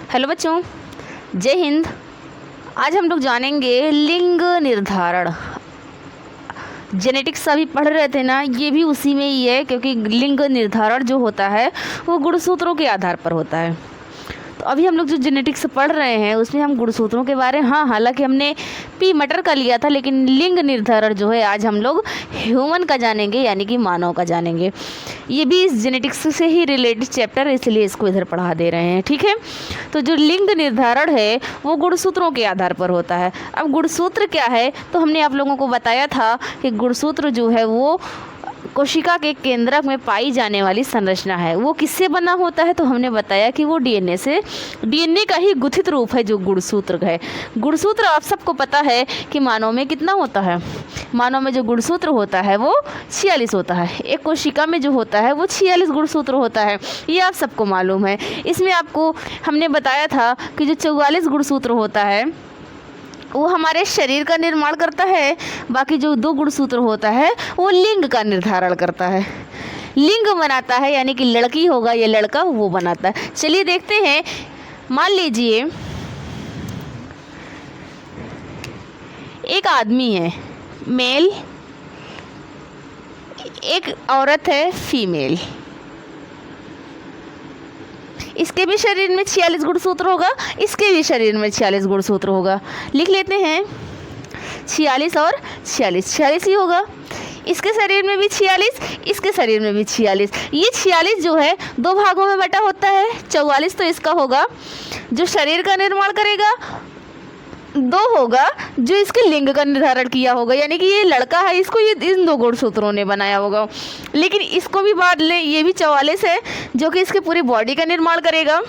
Hello बच्चों, जय हिंद। आज हम लोग जानेंगे लिंग निर्धारण। जेनेटिक्स अभी पढ़ रहे थे ना, ये भी उसी में ही है, क्योंकि लिंग निर्धारण जो होता है वो गुणसूत्रों के आधार पर होता है। तो अभी हम लोग जो जेनेटिक्स पढ़ रहे हैं उसमें हम गुणसूत्रों के बारे में, हाँ, हालांकि हमने पी मटर का लिया था, लेकिन लिंग निर्धारण जो है आज हम लोग ह्यूमन का जानेंगे, यानी कि मानव का जानेंगे। ये भी इस जेनेटिक्स से ही रिलेटेड चैप्टर है, इसलिए इसको इधर पढ़ा दे रहे हैं, ठीक है। तो जो लिंग निर्धारण है वो गुणसूत्रों के आधार पर होता है। अब गुणसूत्र क्या है, तो हमने आप लोगों को बताया था कि गुणसूत्र जो है वो कोशिका के केंद्रक में पाई जाने वाली संरचना है। वो किससे बना होता है, तो हमने बताया कि वो डीएनए से, डीएनए का ही गुथित रूप है जो गुणसूत्र है। गुणसूत्र आप सबको पता है कि मानव में कितना होता है। मानव में जो गुणसूत्र होता है वो 46 होता है। एक कोशिका में जो होता है वो 46 गुणसूत्र होता है, ये आप सबको मालूम है। इसमें आपको हमने बताया था कि जो 44 गुणसूत्र होता है वो हमारे शरीर का निर्माण करता है, बाकी जो 2 गुणसूत्र होता है वो लिंग का निर्धारण करता है, लिंग बनाता है, यानी कि लड़की होगा या लड़का वो बनाता है। चलिए देखते हैं। मान लीजिए एक आदमी है मेल, एक औरत है फीमेल। इसके भी शरीर में 46 गुणसूत्र होगा, इसके भी शरीर में 46 गुणसूत्र होगा। लिख लेते हैं 46 और 46, 46 ही होगा। इसके शरीर में भी 46, इसके शरीर में भी 46। ये 46 जो है 2 भागों में बटा होता है। 44 तो इसका होगा जो शरीर का निर्माण करेगा, 2 होगा जो इसके लिंग का निर्धारण किया होगा, यानी कि ये लड़का है, इसको ये इन 2 गुणसूत्रों ने बनाया होगा। लेकिन इसको भी बांट लें, ये भी 44 है जो कि इसके पूरी बॉडी का निर्माण करेगा।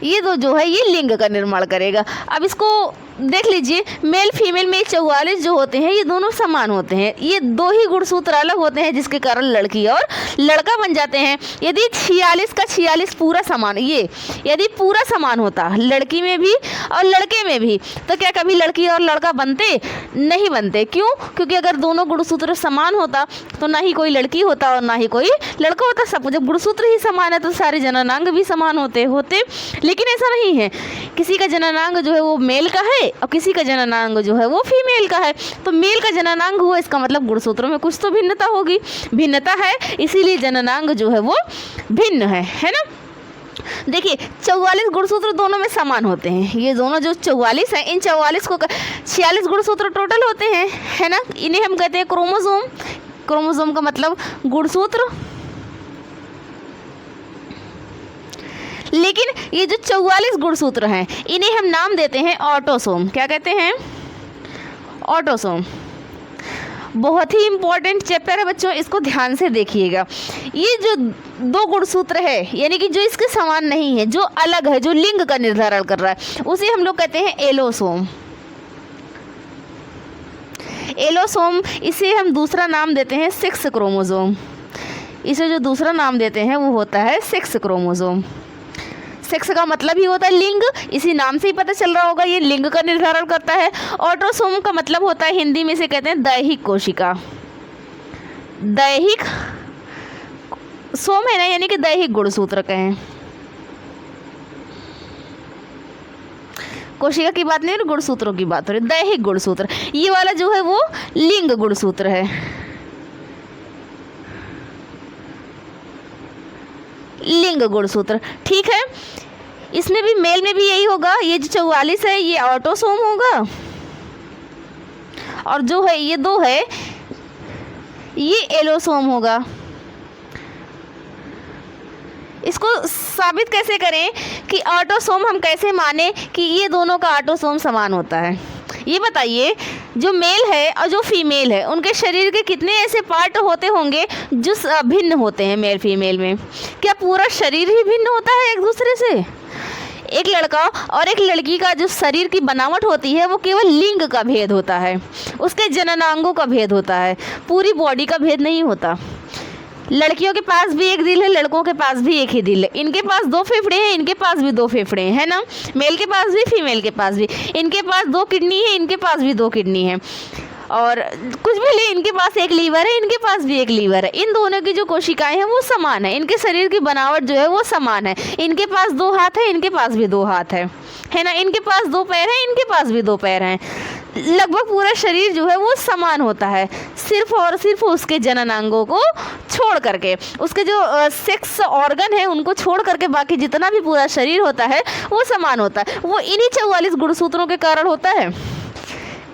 ये 2 जो है ये लिंग का निर्माण करेगा। अब इसको देख लीजिए, मेल फीमेल में 44 जो होते हैं ये दोनों समान होते हैं। ये 2 ही गुणसूत्र अलग होते हैं जिसके कारण लड़की और लड़का बन जाते हैं। यदि 46 का 46 पूरा समान, ये यदि पूरा समान होता लड़की में भी और लड़के में भी, तो क्या कभी लड़की और लड़का बनते? नहीं बनते। क्यों? क्योंकि अगर दोनों गुणसूत्र समान होता तो ना ही कोई लड़की होता और ना ही कोई लड़का होता। सब जब गुणसूत्र ही समान है तो सारे जननांग भी समान होते। लेकिन ऐसा नहीं है। किसी का जननांग जो है वो मेल का है और किसी का जननांग जो है वो फीमेल का है। तो मेल का जननांग हुआ, इसका मतलब गुणसूत्रों में कुछ तो भिन्नता होगी। भिन्नता है, इसीलिए जननांग जो है वो भिन्न है ना। देखिए 44 गुणसूत्र दोनों में समान होते हैं। ये दोनों जो 44 हैं, इन 44 को 46 गुणसूत्र टोटल होते हैं, है ना। इन्हें हम कहते हैं क्रोमोसोम। क्रोमोसोम का मतलब गुणसूत्र। लेकिन ये जो 44 गुणसूत्र हैं इन्हें हम नाम देते हैं ऑटोसोम। क्या कहते हैं? ऑटोसोम। बहुत ही इम्पोर्टेंट चैप्टर है बच्चों, इसको ध्यान से देखिएगा। ये जो 2 गुणसूत्र है, यानी कि जो इसके समान नहीं है, जो अलग है, जो लिंग का निर्धारण कर रहा है, उसे हम लोग कहते हैं एलोसोम। एलोसोम, इसे हम दूसरा नाम देते हैं 6 क्रोमोसोम। इसे जो दूसरा नाम देते हैं वो होता है 6 क्रोमोसोम। 6 का मतलब ही होता है लिंग, इसी नाम से ही पता चल रहा होगा ये लिंग का निर्धारण करता है। ऑटोसोम का मतलब होता है, हिंदी में से कहते हैं दैहिक कोशिका। दैहिक सोम है ना, यानी कि दैहिक गुणसूत्र कहें। कोशिका की बात नहीं, गुणसूत्रों की बात हो रही। दैहिक गुणसूत्र, ये वाला जो है वो लिंग गुणसूत्र है। लिंग गुणसूत्र, ठीक है। इसमें भी मेल में भी यही होगा। ये जो 44 है ये ऑटोसोम होगा, और जो है ये 2 है ये एलोसोम होगा। इसको साबित कैसे करें कि ऑटोसोम हम कैसे माने कि ये दोनों का ऑटोसोम समान होता है? ये बताइए, जो मेल है और जो फीमेल है उनके शरीर के कितने ऐसे पार्ट होते होंगे जो भिन्न होते हैं मेल फीमेल में? क्या पूरा शरीर ही भिन्न होता है एक दूसरे से? एक लड़का और एक लड़की का जो शरीर की बनावट होती है वो केवल लिंग का भेद होता है, उसके जननांगों का भेद होता है, पूरी बॉडी का भेद नहीं होता। लड़कियों के पास भी एक दिल है, लड़कों के पास भी एक ही दिल है। इनके पास 2 फेफड़े हैं, इनके पास भी 2 फेफड़े हैं, है ना। मेल के पास भी, फीमेल के पास भी। इनके पास 2 किडनी है, इनके पास भी 2 किडनी है। और कुछ भी ले, इनके पास एक लीवर है, इनके पास भी एक लीवर है। इन दोनों की जो कोशिकाएं हैं वो समान है, इनके शरीर की बनावट जो है वो समान है। इनके पास 2 हाथ है, इनके पास भी 2 हाथ है ना। इनके पास 2 पैर हैं, इनके पास भी 2 पैर हैं। लगभग पूरा शरीर जो है वो समान होता है, सिर्फ और सिर्फ उसके जननांगों को छोड़ करके, उसके जो सेक्स ऑर्गन है उनको छोड़ करके बाकी जितना भी पूरा शरीर होता है वो समान होता है। वो इन्हीं 44 गुणसूत्रों के कारण होता है।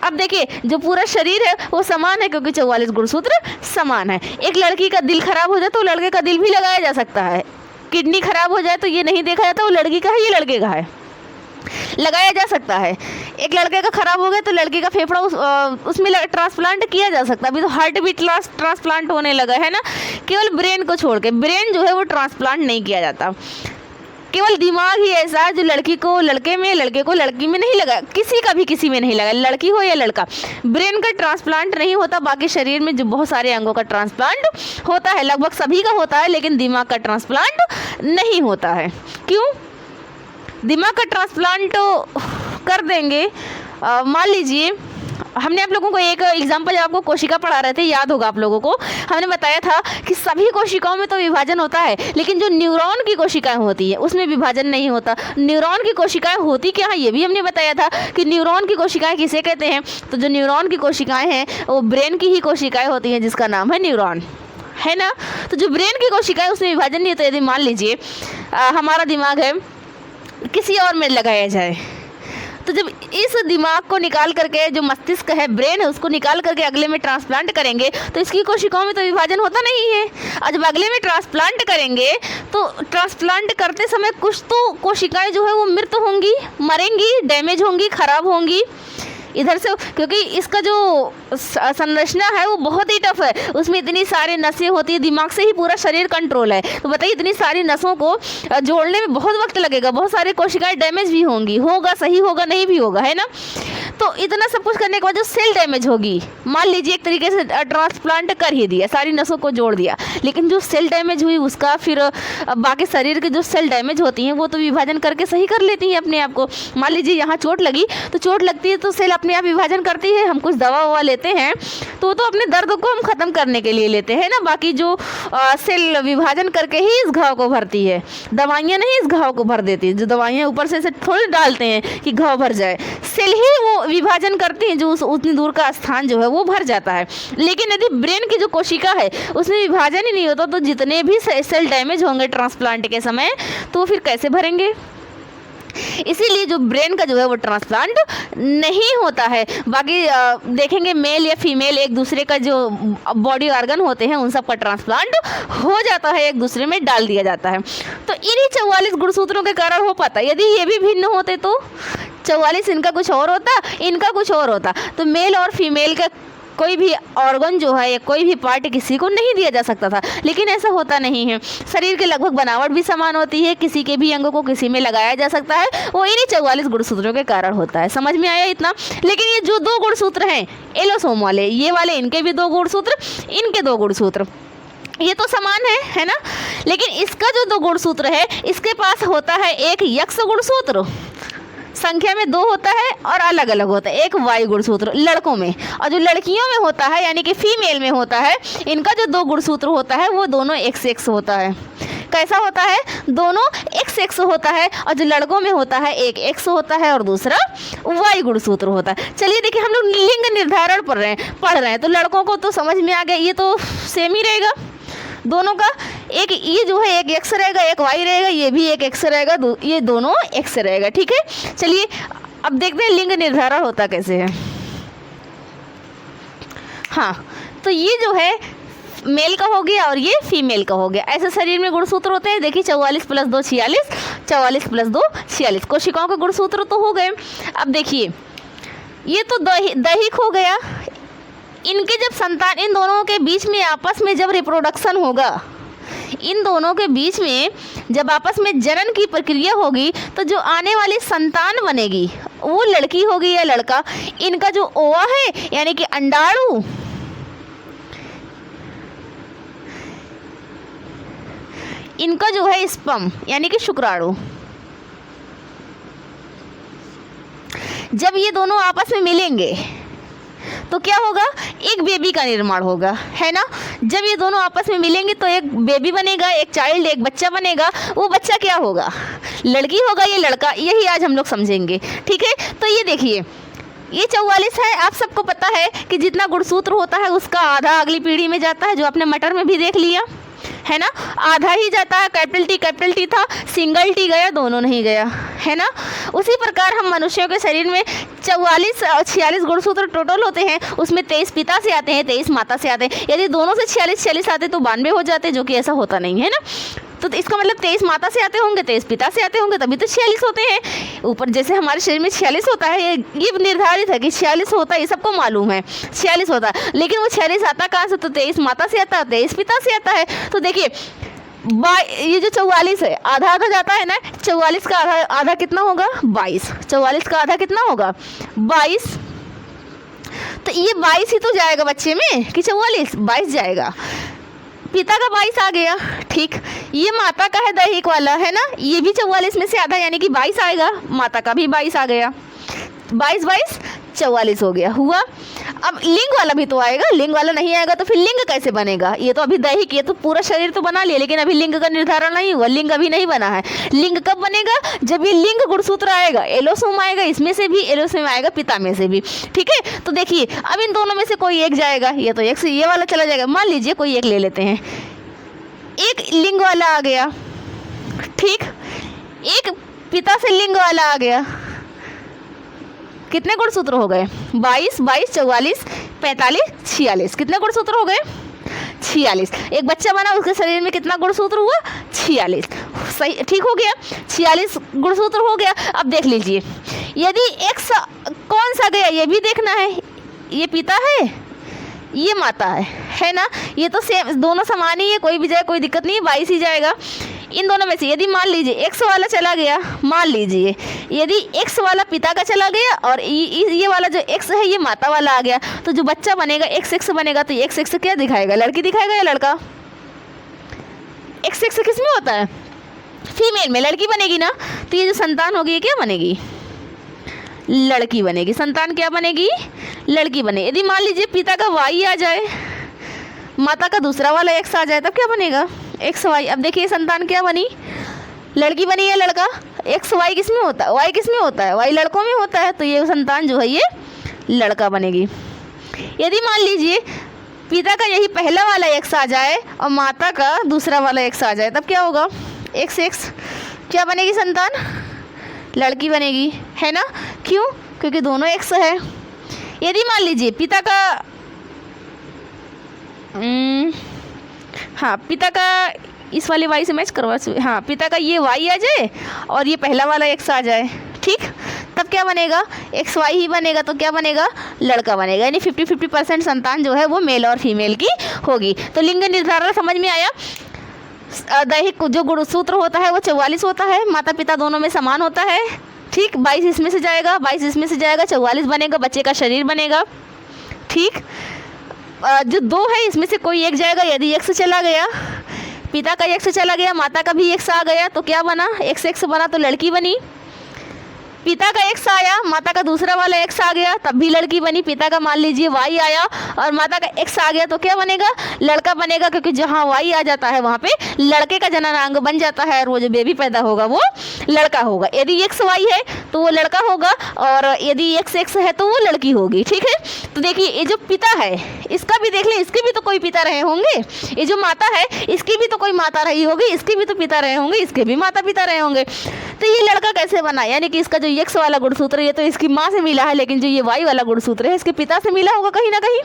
अब देखिए, जो पूरा शरीर है वो समान है क्योंकि 44 गुणसूत्र समान है। एक लड़की का दिल खराब हो जाए तो लड़के का दिल भी लगाया जा सकता है। किडनी खराब हो जाए तो ये नहीं देखा जाता वो लड़की का है ये लड़के का है, लगाया जा सकता है। एक लड़के का खराब हो गया तो लड़की का फेफड़ा उसमें ट्रांसप्लांट किया जा सकता है। अभी तो हार्ट भी ट्रांसप्लांट होने लगा है ना। केवल ब्रेन को छोड़ के, ब्रेन जो है वो ट्रांसप्लांट नहीं किया जाता। केवल दिमाग ही ऐसा है जो लड़की को लड़के में, लड़के को लड़की में नहीं लगा, किसी का भी किसी में नहीं लगा, लड़की हो या लड़का। ब्रेन का ट्रांसप्लांट नहीं होता, बाकी शरीर में जो बहुत सारे अंगों का ट्रांसप्लांट होता है, लगभग सभी का होता है, लेकिन दिमाग का ट्रांसप्लांट नहीं होता है। क्यों? दिमाग का ट्रांसप्लांट कर देंगे, मान लीजिए हमने आप लोगों को एक एग्जाम्पल, जब आपको कोशिका पढ़ा रहे थे याद होगा आप लोगों को, हमने बताया था कि सभी कोशिकाओं में तो विभाजन होता है, लेकिन जो न्यूरॉन की कोशिकाएं होती है उसमें विभाजन नहीं होता। न्यूरॉन की कोशिकाएं होती क्या है ये भी हमने बताया था कि न्यूरॉन की कोशिकाएं किसे कहते हैं। तो जो न्यूरॉन की कोशिकाएं हैं वो ब्रेन की ही कोशिकाएं होती हैं जिसका नाम है न्यूरॉन, है ना। तो जो ब्रेन की कोशिकाएं उसमें विभाजन नहीं होता। यदि मान लीजिए हमारा दिमाग है, किसी और में लगाया जाए, तो जब इस दिमाग को निकाल करके, जो मस्तिष्क है, ब्रेन है, उसको निकाल करके अगले में ट्रांसप्लांट करेंगे तो इसकी कोशिकाओं में तो विभाजन होता नहीं है। और जब अगले में ट्रांसप्लांट करेंगे तो ट्रांसप्लांट करते समय कुछ तो कोशिकाएं जो है वो मृत होंगी, मरेंगी, डैमेज होंगी, खराब होंगी इधर से, क्योंकि इसका जो संरचना है वो बहुत ही टफ है। उसमें इतनी सारी नसें होती है, दिमाग से ही पूरा शरीर कंट्रोल है। तो बताइए इतनी सारी नसों को जोड़ने में बहुत वक्त लगेगा, बहुत सारी कोशिकाएं डैमेज भी होंगी, होगा सही होगा नहीं भी होगा, है ना। तो इतना सब कुछ करने के बाद जो सेल डैमेज होगी, मान लीजिए एक तरीके से ट्रांसप्लांट कर ही दिया, सारी नसों को जोड़ दिया, लेकिन जो सेल डैमेज हुई उसका फिर बाकी शरीर के जो सेल डैमेज होती हैं वो तो विभाजन करके सही कर लेती हैं अपने आप को। मान लीजिए यहाँ चोट लगी तो चोट लगती है तो सेल अपने आप विभाजन करती है। हम कुछ दवा ववा लेते हैं तो अपने दर्द को हम ख़त्म करने के लिए लेते हैं ना, बाकी जो सेल विभाजन करके ही इस घाव को भरती है, दवाइयाँ नहीं इस घाव को भर देती है। जो दवाइयाँ ऊपर से थोड़ी डालते हैं कि घाव भर जाए, सेल ही वो विभाजन करती हैं, जो उतनी दूर का स्थान जो है वो भर जाता है। लेकिन यदि ब्रेन की जो कोशिका है उसमें विभाजन ही नहीं होता तो जितने भी सेल डैमेज होंगे ट्रांसप्लांट के समय तो फिर कैसे भरेंगे। इसीलिए जो ब्रेन का जो है वो ट्रांसप्लांट नहीं होता है। बाकी देखेंगे मेल या फीमेल एक दूसरे का जो बॉडी ऑर्गन होते हैं उन सब का ट्रांसप्लांट हो जाता है, एक दूसरे में डाल दिया जाता है। तो इन्हीं 44 गुणसूत्रों के कारण हो पाता है। यदि ये भी भिन्न होते तो 44 इनका कुछ और होता, इनका कुछ और होता, तो मेल और फीमेल का कोई भी ऑर्गन जो है या कोई भी पार्ट किसी को नहीं दिया जा सकता था, लेकिन ऐसा होता नहीं है। शरीर की लगभग बनावट भी समान होती है, किसी के भी अंगों को किसी में लगाया जा सकता है, वो इन्हीं 44 गुणसूत्रों के कारण होता है। समझ में आया इतना। लेकिन ये जो 2 गुणसूत्र हैं एलोसोम वाले, ये वाले, इनके भी 2 गुणसूत्र, इनके 2 गुणसूत्र, ये तो समान है ना। लेकिन इसका जो 2 गुणसूत्र है इसके पास होता है एक यक्ष गुणसूत्र, संख्या में 2 होता है और अलग अलग होता है, एक वाई गुणसूत्र लड़कों में, और जो लड़कियों में होता है यानी कि फीमेल में होता है, इनका जो 2 गुणसूत्र होता है वो दोनों XX होता है। कैसा होता है? दोनों XX होता है, और जो लड़कों में होता है एक X होता है और दूसरा Y गुणसूत्र होता है। चलिए देखिए, हम लोग लिंग निर्धारण पढ़ रहे हैं तो लड़कों को तो समझ में आ गया, ये तो सेम ही रहेगा दोनों का। एक ये जो है एक X रहेगा, एक Y रहेगा, ये भी एक X रहेगा, ये दोनों X रहेगा। ठीक है, चलिए अब देखते हैं लिंग निर्धारण होता कैसे है। हाँ, तो ये जो है मेल का हो गया और ये फीमेल का हो गया। ऐसे शरीर में गुणसूत्र होते हैं। देखिए 44 + 2 46, 44 + 2 46 कोशिकाओं के गुणसूत्र तो हो गए। अब देखिए ये तो दैहिक हो गया। इनके जब संतान, इन दोनों के बीच में आपस में जब रिप्रोडक्शन होगा, इन दोनों के बीच में जब आपस में जनन की प्रक्रिया होगी तो जो आने वाली संतान बनेगी वो लड़की होगी या लड़का। इनका जो ओवा है यानी कि अंडाणु, इनका जो है स्पर्म यानी कि शुक्राणु, जब ये दोनों आपस में मिलेंगे तो क्या होगा, एक बेबी का निर्माण होगा, है ना। जब ये दोनों आपस में मिलेंगे तो एक बेबी बनेगा, एक चाइल्ड, एक बच्चा बनेगा। वो बच्चा क्या होगा, लड़की होगा या लड़का, यही आज हम लोग समझेंगे, ठीक है। तो ये देखिए, ये 44 है। आप सबको पता है कि जितना गुणसूत्र होता है उसका आधा अगली पीढ़ी में जाता है, जो आपने मटर में भी देख लिया है ना, आधा ही जाता है। कैपिटल टी था, सिंगल टी गया, दोनों नहीं गया, है ना। उसी प्रकार हम मनुष्यों के शरीर में 44 और 46 गुणसूत्र टोटल होते हैं। उसमें 23 पिता से आते हैं, 23 माता से आते हैं। यदि दोनों से 46 आते तो 92 हो जाते, जो कि ऐसा होता नहीं है ना। तो इसका मतलब 23 माता से आते होंगे, 23 पिता से आते होंगे, तभी तो 46 होते हैं। ऊपर जैसे हमारे शरीर में 46 होता है, ये निर्धारित है कि 46 होता है, ये सबको मालूम है 46 होता है। लेकिन वो 46 आता कहाँ से, तो 23 माता से आता है, 23 पिता से आता है। तो देखिए ये जो 44 है, आधा आधा जाता है ना। 44 का आधा कितना होगा, 22। 44 का आधा कितना होगा, 22। तो ये 22 ही तो जाएगा बच्चे में कि 22 जाएगा। पिता का 22 आ गया, ठीक। ये माता का है दैहिक वाला, है ना, ये भी 44 में से आधा यानी कि 22 आएगा। माता का भी 22 आ गया, 22 44 हो गया, हुआ। अब लिंग वाला भी तो आएगा, लिंग वाला नहीं आएगा तो फिर लिंग कैसे बनेगा। ये तो अभी दैहिक, ये तो पूरा शरीर तो बना लिया, लेकिन अभी लिंग का निर्धारण नहीं हुआ, लिंग अभी नहीं बना है। लिंग कब बनेगा, जब ये लिंग गुणसूत्र आएगा, एलोसोम आएगा, इसमें से भी एलोसोम आएगा, पिता में से भी, ठीक है। तो देखिए अब इन दोनों में से कोई एक जाएगा, ये तो एक से ये वाला चला जाएगा। मान लीजिए कोई एक ले लेते हैं, एक लिंग वाला आ गया, ठीक, एक पिता से लिंग वाला आ गया। कितने गुणसूत्र हो गए, 22, 44, 45, 46। कितने गुणसूत्र हो गए, 46। एक बच्चा बना, उसके शरीर में कितना गुणसूत्र हुआ, 46। सही, ठीक हो गया, 46 गुणसूत्र हो गया। अब देख लीजिए, यदि एक्स कौन सा गया ये भी देखना है। ये पिता है, ये माता है ना। ये तो सेम, दोनों समान ही है, कोई भी जाए कोई दिक्कत नहीं है, 22 ही जाएगा। इन दोनों में से यदि मान लीजिए एक्स वाला चला गया, मान लीजिए यदि एक्स वाला पिता का चला गया और ये वाला जो एक्स है ये माता वाला आ गया, तो जो बच्चा बनेगा एक्स बनेगा। तो एक्स क्या दिखाएगा, लड़की दिखाएगा या लड़का। एक्स किस में होता है, फीमेल में, लड़की बनेगी ना। तो ये जो संतान होगी ये क्या बनेगी, लड़की बनेगी। संतान क्या बनेगी, लड़की बनेगी। यदि मान लीजिए पिता का वाई आ जाए, माता का दूसरा वाला एक्स आ जाए, तब क्या बनेगा, एक्स वाई। अब देखिए संतान क्या बनी, लड़की बनी या लड़का। एक्स वाई किस में होता है, वाई किस में होता है, वाई लड़कों में होता है। तो ये संतान जो है ये लड़का बनेगी। यदि मान लीजिए पिता का यही पहला वाला एक्स आ जाए और माता का दूसरा वाला एक्स आ जाए, तब क्या होगा, एक्स क्या बनेगी, संतान लड़की बनेगी, है ना। क्यों, क्योंकि दोनों एक्स है। यदि मान लीजिए पिता का हाँ, पिता का इस वाले वाई से मैच करवा, हाँ, पिता का ये वाई आ जाए और ये पहला वाला एक्स आ जाए, ठीक, तब क्या बनेगा, एक्स वाई ही बनेगा। तो क्या बनेगा, लड़का बनेगा। यानी 50-50% संतान जो है वो मेल और फीमेल की होगी। तो लिंग निर्धारण समझ में आया। दैहिक जो गुणसूत्र होता है वो 44 होता है, माता पिता दोनों में समान होता है, ठीक। 22 इसमें से जाएगा, 22 इसमें से जाएगा, 44 बनेगा, बच्चे का शरीर बनेगा, ठीक। जो 2 है इसमें से कोई एक जाएगा। यदि एक्स चला गया, पिता का एक्स चला गया, माता का भी एक्स आ गया, तो क्या बना, एक्स बना, तो लड़की बनी। पिता का एक्स आया, माता का दूसरा वाला एक्स आ गया, तब भी लड़की बनी। पिता का मान लीजिए वाई आया और माता का एक्स आ गया, तो क्या बनेगा, लड़का बनेगा। क्योंकि जहाँ वाई आ जाता है वहाँ पे लड़के का जननांग बन जाता है और वो जो बेबी पैदा होगा वो लड़का होगा। यदि एक्स वाई है तो वो लड़का होगा और यदि एक्स है तो वो लड़की होगी, ठीक है। तो देखिए ये जो पिता है इसका भी देख ले, इसके भी तो कोई पिता रहे होंगे। ये जो माता है इसकी भी तो कोई माता रही होगी, इसके भी तो पिता रहे होंगे, इसके भी माता पिता रहे होंगे। तो ये लड़का कैसे बना, यानी कि इसका जो एक्स वाला गुणसूत्र ये तो इसकी माँ से मिला है, लेकिन जो ये वाई वाला गुणसूत्र है इसके पिता से मिला होगा कहीं ना कहीं।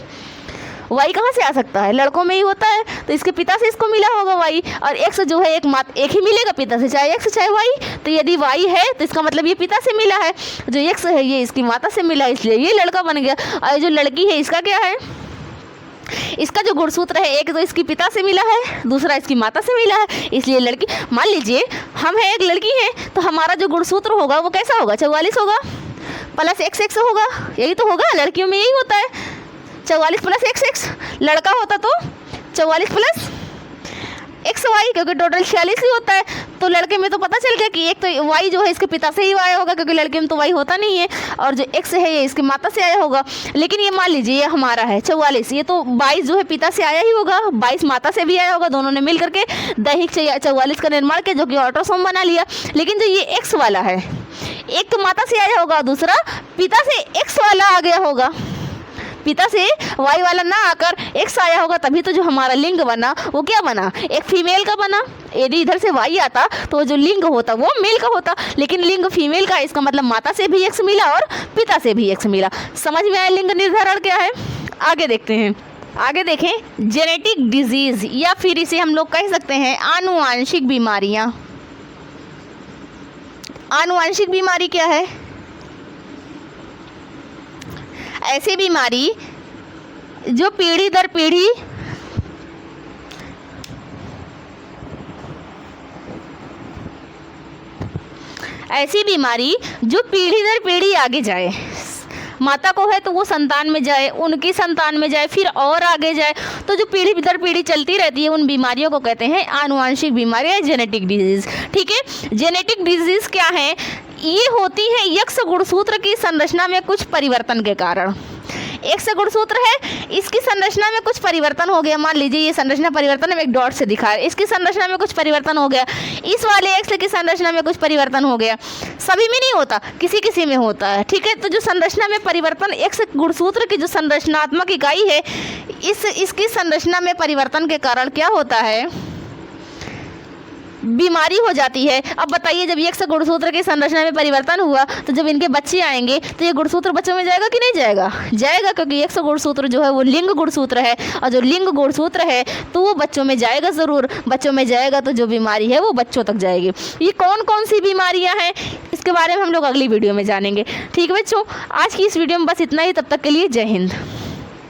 वाई कहाँ से आ सकता है, लड़कों में ही होता है, तो इसके पिता से इसको मिला होगा वाई। और एक्स जो है एक ही मिलेगा पिता से, चाहे एक्स चाहे वाई। तो यदि वाई है तो इसका मतलब ये पिता से मिला है, जो एक्स है ये इसकी माता से मिला है, इसलिए ये लड़का बन गया। और जो लड़की है इसका क्या है, इसका जो गुणसूत्र है एक तो इसकी पिता से मिला है, दूसरा इसकी माता से मिला है, इसलिए लड़की। मान लीजिए हम है एक लड़की है, तो हमारा जो गुणसूत्र होगा वो कैसा होगा, 44 होगा प्लस एक्स होगा। यही तो होगा, लड़कियों में यही होता है, 44 प्लस एक्स। लड़का होता तो 44 प्लस एक्स वाई, क्योंकि टोटल 46 ही होता है। तो लड़के में तो पता चल गया कि एक तो वाई जो है इसके पिता से ही आया होगा, क्योंकि लड़के में तो वाई होता नहीं है, और जो एक्स है ये इसकी माता से आया होगा। लेकिन ये मान लीजिए ये हमारा है 44, ये तो 22 जो है पिता से आया ही होगा, 22 माता से भी आया होगा, दोनों ने मिल करके दैहिक 44 का निर्माण किया, जो कि ऑटोसोम बना लिया। लेकिन जो ये एक्स वाला है, एक तो माता से आया होगा, दूसरा पिता से एक्स वाला आ गया होगा, पिता से वाई वाला ना आकर एक्स आया होगा, तभी तो जो हमारा लिंग बना वो क्या बना, एक फीमेल का बना। यदि इधर से वाई आता तो जो लिंग होता वो मेल का होता, लेकिन लिंग फीमेल का, इसका मतलब माता से भी एक्स मिला और पिता से भी एक्स मिला। समझ में आया लिंग निर्धारण क्या है? आगे देखते हैं। आगे देखें, जेनेटिक डिजीज़ या फिर इसे हम लोग कह सकते हैं आनुवांशिक बीमारियाँ। आनुवांशिक बीमारी क्या है? ऐसी बीमारी जो पीढ़ी दर पीढ़ी ऐसी बीमारी जो पीढ़ी दर पीढ़ी आगे जाए, माता को है तो वो संतान में जाए, उनकी संतान में जाए, फिर और आगे जाए, तो जो पीढ़ी दर पीढ़ी चलती रहती है उन बीमारियों को कहते हैं आनुवांशिक बीमारी या जेनेटिक डिजीज़। ठीक है, जेनेटिक डिजीज़ क्या है? ये होती है यक्ष गुणसूत्र की संरचना में कुछ परिवर्तन के कारण। एक्स गुणसूत्र है, इसकी संरचना में कुछ परिवर्तन हो गया, मान लीजिए ये संरचना परिवर्तन हम एक डॉट से दिखा रहे, इसकी संरचना में कुछ परिवर्तन हो गया, इस वाले एक्स की संरचना में कुछ परिवर्तन हो गया। सभी में नहीं होता, किसी किसी में होता है। ठीक है, तो जो संरचना में परिवर्तन, एक्स गुणसूत्र की जो संरचनात्मक इकाई है, इसकी संरचना में परिवर्तन के कारण क्या होता है, बीमारी हो जाती है। अब बताइए, जब एक्स गुणसूत्र की संरचना में परिवर्तन हुआ तो जब इनके बच्चे आएंगे तो ये गुणसूत्र बच्चों में जाएगा कि नहीं जाएगा? जाएगा, क्योंकि एक्स गुणसूत्र जो है वो लिंग गुणसूत्र है, और जो लिंग गुणसूत्र है तो वो बच्चों में जाएगा ज़रूर। बच्चों में जाएगा तो जो बीमारी है वो बच्चों तक जाएगी। ये कौन कौन सी बीमारियाँ हैं इसके बारे में हम लोग अगली वीडियो में जानेंगे। ठीक है बच्चों, आज की इस वीडियो में बस इतना ही। तब तक के लिए जय हिंद।